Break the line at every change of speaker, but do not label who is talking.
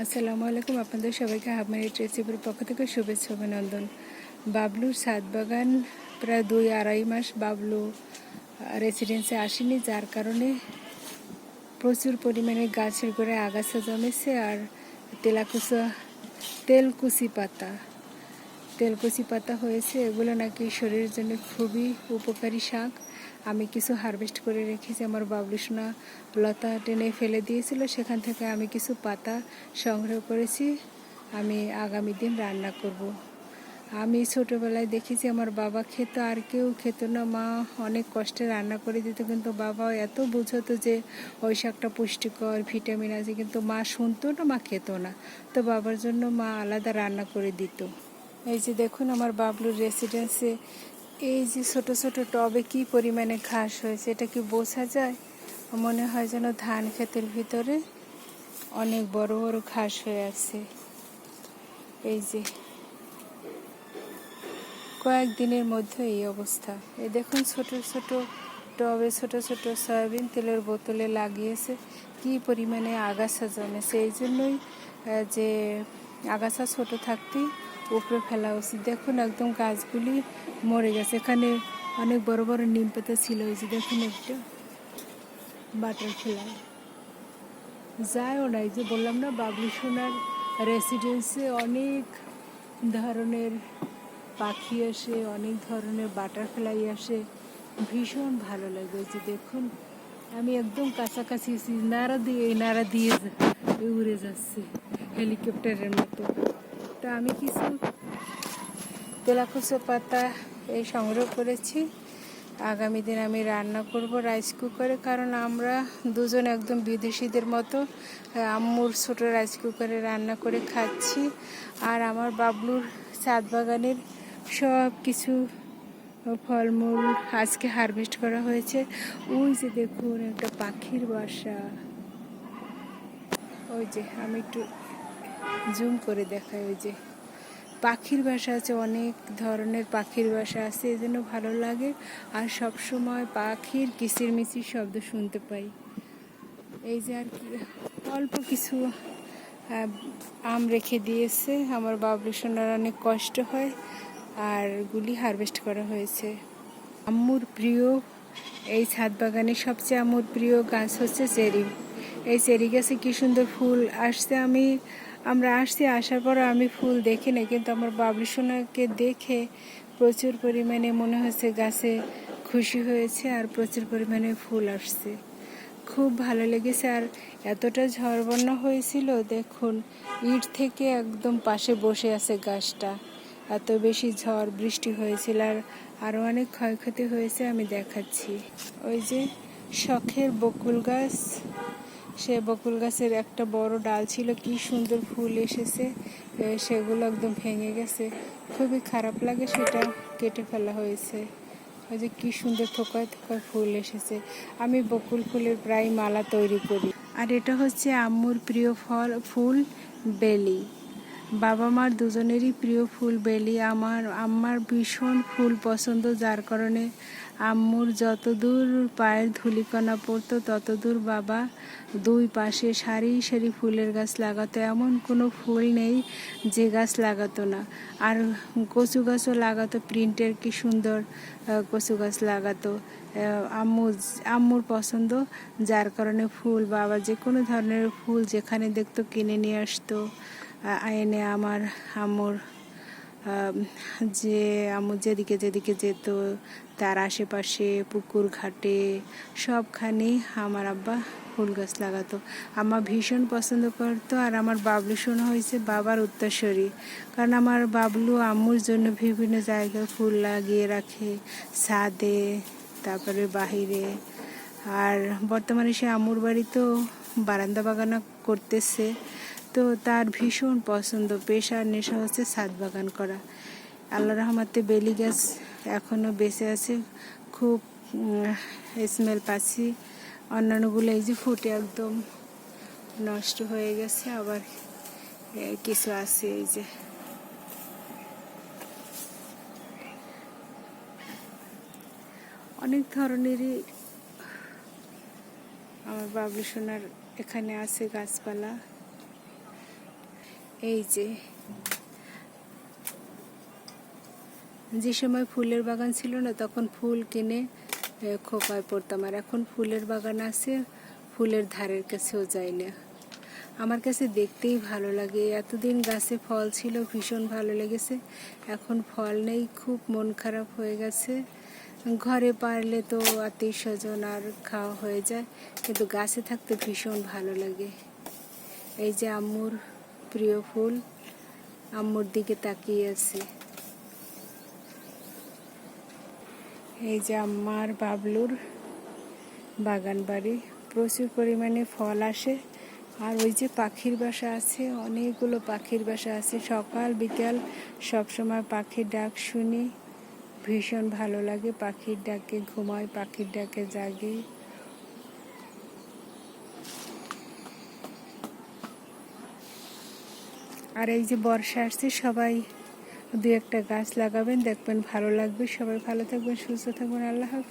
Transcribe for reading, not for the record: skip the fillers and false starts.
আসসালামু আলাইকুম। আপনাদের সবাইকে হাফ মিনিট রেসিপির পক্ষ থেকে শুভেচ্ছা অভিনন্দন। বাবলুর ছাদ বাগান প্রায় 2-2.5 মাস বাবলু রেসিডেন্সে আসেনি, যার কারণে প্রচুর পরিমাণে গাছের গোড়ায় আগাছা জমেছে। আর তেলকুচি পাতা হয়েছে। এগুলো নাকি শরীরের জন্য খুবই উপকারী শাক। আমি কিছু হারভেস্ট করে রেখেছি। আমার বাবলু সোনা লতা টেনে ফেলে দিয়েছিল, সেখান থেকে আমি কিছু পাতা সংগ্রহ করেছি। আমি আগামী দিন রান্না করব। আমি ছোটোবেলায় দেখেছি আমার বাবা খেত, আর কেউ খেত না। মা অনেক কষ্টে রান্না করে দিত, কিন্তু বাবা এত বুঝতো যে ওই শাকটা পুষ্টিকর, ভিটামিন আছে, কিন্তু মা শুনতো না, মা খেত না। তো বাবার জন্য মা আলাদা রান্না করে দিত। এই যে দেখুন আমার বাবলুর রেসিডেন্সে এই যে ছোট ছোট টবে কি পরিমাণে ঘাস হয়েছে, এটা কি বোঝা যায়? মনে হয় যেন ধান ক্ষেতের ভিতরে অনেক বড় বড় ঘাস হয়ে আছে। এই যে কয়েকদিনের মধ্যে এই অবস্থা। এই দেখুন ছোট ছোট টবে ছোট ছোট সয়াবিন তেলের বোতলে লাগিয়েছে, কি পরিমাণে আগাছা জমেছে। এই জন্যই যে আগাছা ছোট থাকতেই উপরে ফেলা উচিত। দেখুন একদম গাছগুলি মরে গেছে। এখানে অনেক বড় বড় নিম পাতা ছিল। এই যে দেখুন একটা বাটারফ্লাই যায়ও না। এই যে বললাম না, বাবলু সোনার রেসিডেন্সে অনেক ধরনের পাখি আসে, অনেক ধরনের বাটারফ্লাই আসে, ভীষণ ভালো লাগে। ওই যে দেখুন আমি একদম কাছাকাছি নাড়া দিয়ে উড়ে যাচ্ছে হেলিকপ্টারের মতো। তা আমি কিছু তেলাকুচো পাতা এই সংগ্রহ করেছি। আগামী দিন আমি রান্না করব রাইস কুকারে, কারণ আমরা দুজন একদম বিদেশিদের মতো আম্মুর ছোটো রাইস কুকারে রান্না করে খাচ্ছি। আর আমার বাবলুর ছাদ বাগানের সব কিছু ফলমূল আজকে হারভেস্ট করা হয়েছে। ওই যে দেখুন একটা পাখির বাসা, ওই যে আমি একটু জুম করে দেখাই। ওই যে পাখির বাসা আছে, অনেক ধরনের পাখির বাসা আছে, এই জন্য ভালো লাগে। আর সব সময় পাখির কিচিরমিচির শব্দ শুনতে পাই। এই যে আর কি অল্প কিছু আম রেখে দিয়েছে আমার বাবলু সোনার, অনেক কষ্ট হয়, আর গুলি হারভেস্ট করা হয়েছে। আম্মুর প্রিয় এই ছাদ বাগানে সবচেয়ে আম্মুর প্রিয় গাছ হচ্ছে চেরি। এই চেরি গাছে কি সুন্দর ফুল আসছে। আমরা আসার পর আমি ফুল দেখি না, কিন্তু আমার বাবলু সোনাকে দেখে প্রচুর পরিমাণে মনে হচ্ছে গাছে খুশি হয়েছে, আর প্রচুর পরিমাণে ফুল আসছে। খুব ভালো লেগেছে। আর এতটা ঝড় বন্যা হয়েছিল, দেখুন ইট থেকে একদম পাশে বসে আছে গাছটা। এত বেশি ঝড় বৃষ্টি হয়েছিল, আর আরও অনেক ক্ষয়ক্ষতি হয়েছে, আমি দেখাচ্ছি। ওই যে শখের বকুল গাছ, সে বকুল গাছের একটা বড় ডাল ছিল, কি সুন্দর ফুল এসেছে, সেগুলো একদম ভেঙে গেছে। খুবই খারাপ লাগে, সেটা কেটে ফেলা হয়েছে। ওই যে কি সুন্দর থোকায় থোকায় ফুল এসেছে। আমি বকুল ফুলের প্রায় মালা তৈরি করি। আর এটা হচ্ছে আম্মুর প্রিয় ফুল বেলি। বাবা মার দুজনেরই প্রিয় ফুল বেলি। আমার ভীষণ ফুল পছন্দ, যার কারণে আম্মুর যতদূর পায়ের ধুলিকণা পড়তো ততদূর বাবা দুই পাশে সারি সারি ফুলের গাছ লাগাতো। এমন কোনো ফুল নেই যে গাছ লাগাতো না। আর কচু গাছও লাগাতো, প্রিন্টের কি সুন্দর কচু গাছ লাগাতো। আম্মুর পছন্দ, যার কারণে ফুল বাবা যে কোনো ধরনের ফুল যেখানে দেখতো কিনে নিয়ে আসতো, এনে আমার আম্মুর আম্মু যেদিকে যেদিকে যেত তার আশেপাশে পুকুর ঘাটে সবখানেই আমার আব্বা ফুল গাছ লাগাতো। আমার ভীষণ পছন্দ করতো। আর আমার বাবলু সোনা হয়েছে বাবার উত্তরসূরি, কারণ আমার বাবলু আম্মুর জন্য বিভিন্ন জায়গায় ফুল লাগিয়ে রাখে, ছাদে, তারপরে বাহিরে। আর বর্তমানে সে আম্মুর বাড়িতেও বারান্দা বাগান করতেছে। তো তার ভীষণ পছন্দ, পেশার নেশা হচ্ছে ছাদ বাগান করা। আল্লাহ রহমতে বেলি গাছ এখনও বেঁচে আছে, খুব স্মেল পাচ্ছি। অন্যান্যগুলো এই যে ফুটে একদম নষ্ট হয়ে গেছে, আবার কিছু আছে। এই যে অনেক ধরনেরই আমার বাবলু সোনার এখানে আছে গাছপালা। এই যে সময় ফুলের বাগান ছিল না, তখন ফুল কিনে খোকায় পড়তাম, আর এখন ফুলের বাগান আছে, ফুলের ধারের কাছেও যাই না। আমার কাছে দেখতেই ভালো লাগে। এতদিন গাছে ফল ছিল, ভীষণ ভালো লেগেছে, এখন ফল নেই, খুব মন খারাপ হয়ে গেছে। ঘরে পারলে তো আত্মীয় স্বজন আর খাওয়া হয়ে যায়, কিন্তু গাছে থাকতে ভীষণ ভালো লাগে। এই যে আম্মুর প্রিয় ফুল, আম্মুর দিকে তাকিয়ে আছে। এই যে আম্মার বাবলুর বাগান বাড়ি, প্রচুর পরিমাণে ফল আসে। আর ওই যে পাখির বাসা আছে, অনেকগুলো পাখির বাসা আছে, সকাল বিকাল সবসময় পাখির ডাক শুনি, ভীষণ ভালো লাগে। পাখির ডাকে ঘুমাই, পাখির ডাকে জাগি। আর এই যে বর্ষা আসছে, সবাই দু একটা গাছ লাগাবেন, দেখবেন ভালো লাগবে। সবাই ভালো থাকবেন, সুস্থ থাকবেন, আল্লাহ হাফেজ।